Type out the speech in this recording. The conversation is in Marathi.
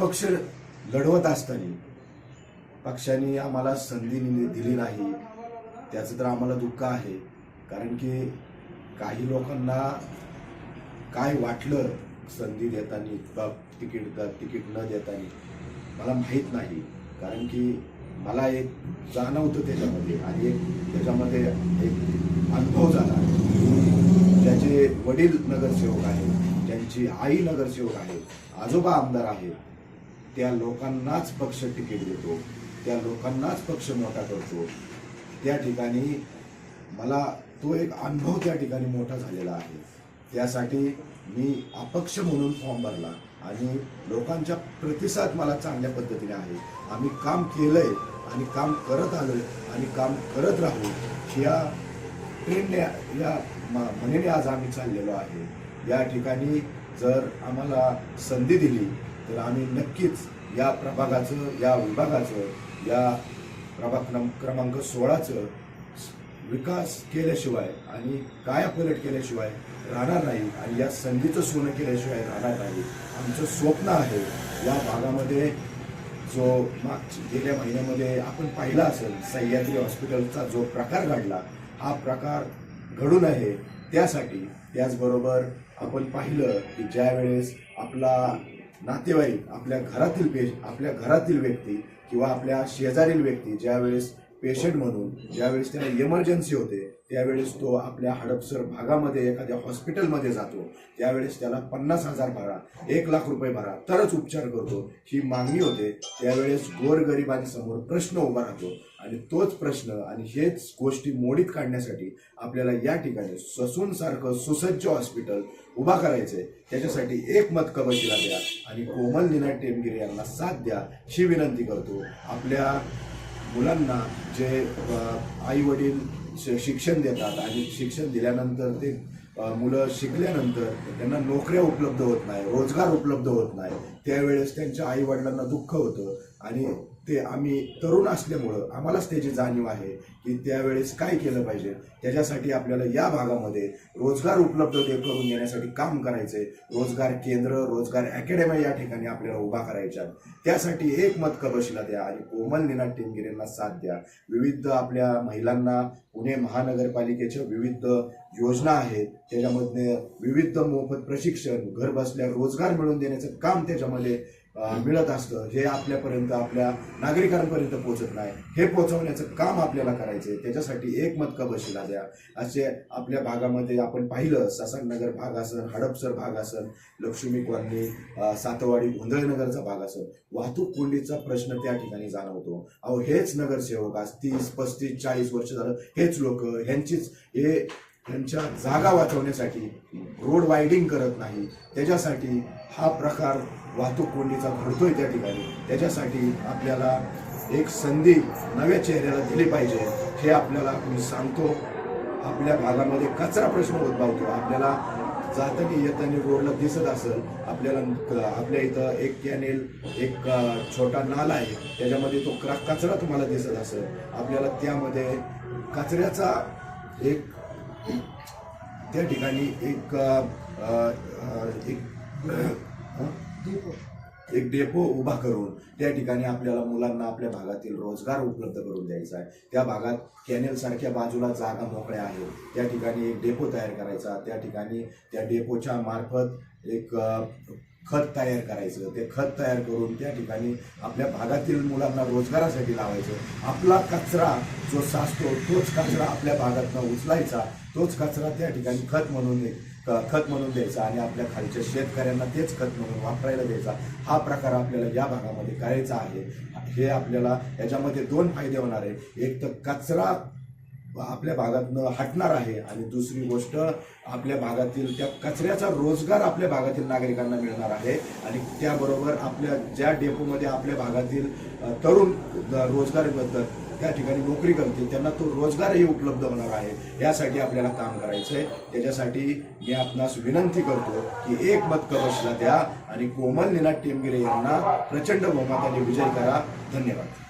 अपक्ष लढवत असताना पक्षाने आम्हाला संधी दिली नाही, त्याचं तर आम्हाला दुःख आहे. कारण की काही लोकांना काय वाटलं संधी देताना, तिकीट न देताना मला माहीत नाही. कारण की मला एक जाणवतं त्याच्यामध्ये, आणि त्याच्यामध्ये एक अनुभव झाला. ज्याचे वडील नगरसेवक आहेत, ज्यांची आई नगरसेवक आहे, आजोबा आमदार आहेत, त्या लोकांनाच पक्ष तिकीट देतो, त्या लोकांनाच पक्ष मोठा करतो. त्या ठिकाणी मला तो एक अनुभव त्या ठिकाणी मोठा झालेला आहे. त्यासाठी मी अपक्ष म्हणून फॉर्म भरला आणि लोकांचा प्रतिसाद मला चांगल्या पद्धतीने आहे. आम्ही काम केलंय आणि काम करत आलोय आणि काम करत राहू, या ट्रेंडने, या म्हणेने आज आम्ही चाललेलो आहे. या ठिकाणी जर आम्हाला संधी दिली तर आम्ही नक्कीच या प्रभागाचं, या विभागाचं, या प्रभाग क्रमांक 16चं विकास केल्याशिवाय आणि कायापलट केल्याशिवाय राहणार नाही, आणि या संधीचं सोनं केल्याशिवाय राहणार नाही. आमचं स्वप्न आहे या भागामध्ये, जो गेल्या महिन्यामध्ये आपण पाहिला असेल, सह्याद्री हॉस्पिटलचा जो प्रकार घडला, हा प्रकार घडू नये त्यासाठी. त्याचबरोबर आपण पाहिलं की ज्या वेळेस आपला नातेवाईक, आपल्या घरातील व्यक्ती किंवा आपल्या शेजारील व्यक्ती ज्यावेळेस पेशंट म्हणून, ज्यावेळेस त्याला इमर्जन्सी होते, त्यावेळेस तो आपल्या हडपसर भागामध्ये एखाद्या हॉस्पिटलमध्ये जातो, त्यावेळेस त्याला 50,000 भरा, 1,00,000 रुपये भरा तरच उपचार करतो, ही मागणी होते. त्यावेळेस गोरगरिबांसमोर प्रश्न उभा राहतो, आणि तोच प्रश्न आणि हेच गोष्टी मोडीत काढण्यासाठी आपल्याला या ठिकाणी ससूनसारखं सुसज्ज हॉस्पिटल उभा करायचंय. त्याच्यासाठी एक मत कबशीला द्या आणि कोमल निनाद टेमगिरे यांना साथ द्या, ही विनंती करतो. आपल्या मुलांना जे आई वडील शिक्षण देतात आणि शिक्षण दिल्यानंतर ते मुलं शिकल्यानंतर त्यांना नोकऱ्या उपलब्ध होत नाही, रोजगार उपलब्ध होत नाही, त्यावेळेस त्यांच्या आई वडिलांना दुःख होतं. आणि ते आम्ही तरुण असल्यामुळं आम्हालाच त्याची जाणीव आहे की त्यावेळेस काय केलं पाहिजे. त्याच्यासाठी आपल्याला या भागामध्ये रोजगार उपलब्ध करून देण्यासाठी काम करायचंय. रोजगार केंद्र, रोजगार अकॅडमी या ठिकाणी आपल्याला उभा करायच्या. त्यासाठी एक मत कबशीला द्या आणि कोमल निनाद टेमगिरेंना साथ द्या. विविध आपल्या महिलांना पुणे महानगरपालिकेच्या विविध योजना आहेत, त्याच्यामध्ये विविध मोफत प्रशिक्षण, घर बसल्या रोजगार मिळवून देण्याचं काम त्याच्यामध्ये मिळत असतं. हे आपल्यापर्यंत, आपल्या नागरिकांपर्यंत पोहोचत नाही, हे पोहोचवण्याचं काम आपल्याला करायचंय. त्याच्यासाठी एक मत कबशीला द्या. असे आपल्या भागामध्ये आपण पाहिलं, ससाननगर भाग असेल, हडपसर भाग असेल, लक्ष्मी कॉलनी, सातवाडी, गोंधळनगरचा भाग असेल, वाहतूक कोंडीचा प्रश्न त्या ठिकाणी जाणवतो. अहो, हेच नगरसेवक आज 30, 35, 40 वर्ष झालं, हेच लोक त्यांच्या जागा वाचवण्यासाठी रोड वायडिंग करत नाही. त्याच्यासाठी हा प्रकार वाहतूक कोंडीचा घडतोय त्या ठिकाणी. त्याच्यासाठी आपल्याला एक संधी नव्या चेहऱ्याला दिली पाहिजे, हे आपल्याला मी सांगतो. आपल्या भागामध्ये कचरा प्रश्न उद्भवतो. आपल्याला जाताना येताना रोडला दिसत असेल, आपल्या इथं एक कॅनेल, एक छोटा नाला आहे, त्याच्यामध्ये तो कचरा तुम्हाला दिसत असेल. आपल्याला त्यामध्ये कचऱ्याचा त्या ठिकाणी एक डेपो उभा करून त्या ठिकाणी आपल्याला मुलांना आपल्या भागातील रोजगार उपलब्ध करून द्यायचा आहे. त्या भागात कॅनेल सारख्या बाजूला जागा मोकळ्या आहेत, त्या ठिकाणी एक डेपो तयार करायचा. त्या ठिकाणी त्या डेपोच्या मार्फत एक खत तयार करायचं. ते खत तयार करून त्या ठिकाणी आपल्या भागातील मुलांना रोजगारासाठी लावायचं. आपला कचरा जो साचतो तोच कचरा आपल्या भागातनं उचलायचा, तोच कचरा त्या ठिकाणी खत म्हणून द्यायचा आणि आपल्या खालच्या शेतकऱ्यांना तेच खत म्हणून वापरायला द्यायचा. हा प्रकार आपल्याला या भागामध्ये करायचा आहे. हे आपल्याला याच्यामध्ये 2 फायदे होणार आहे. एक तर कचरा आपल्या भागातनं हटणार आहे, आणि दुसरी गोष्ट आपल्या भागातील त्या कचऱ्याचा रोजगार आपल्या भागातील नागरिकांना मिळणार आहे. आणि त्याबरोबर आपल्या ज्या डेपोमध्ये आपल्या भागातील तरुण रोजगार त्या ठिकाणी नोकरी करतील, त्यांना तो रोजगारही उपलब्ध होणार आहे. यासाठी आपल्याला काम करायचं आहे. त्याच्यासाठी मी आपणास विनंती करतो की एक मत कबशीला द्या आणि कोमल निनाद टेमगिरे यांना प्रचंड बहुमताने विजयी करा. धन्यवाद.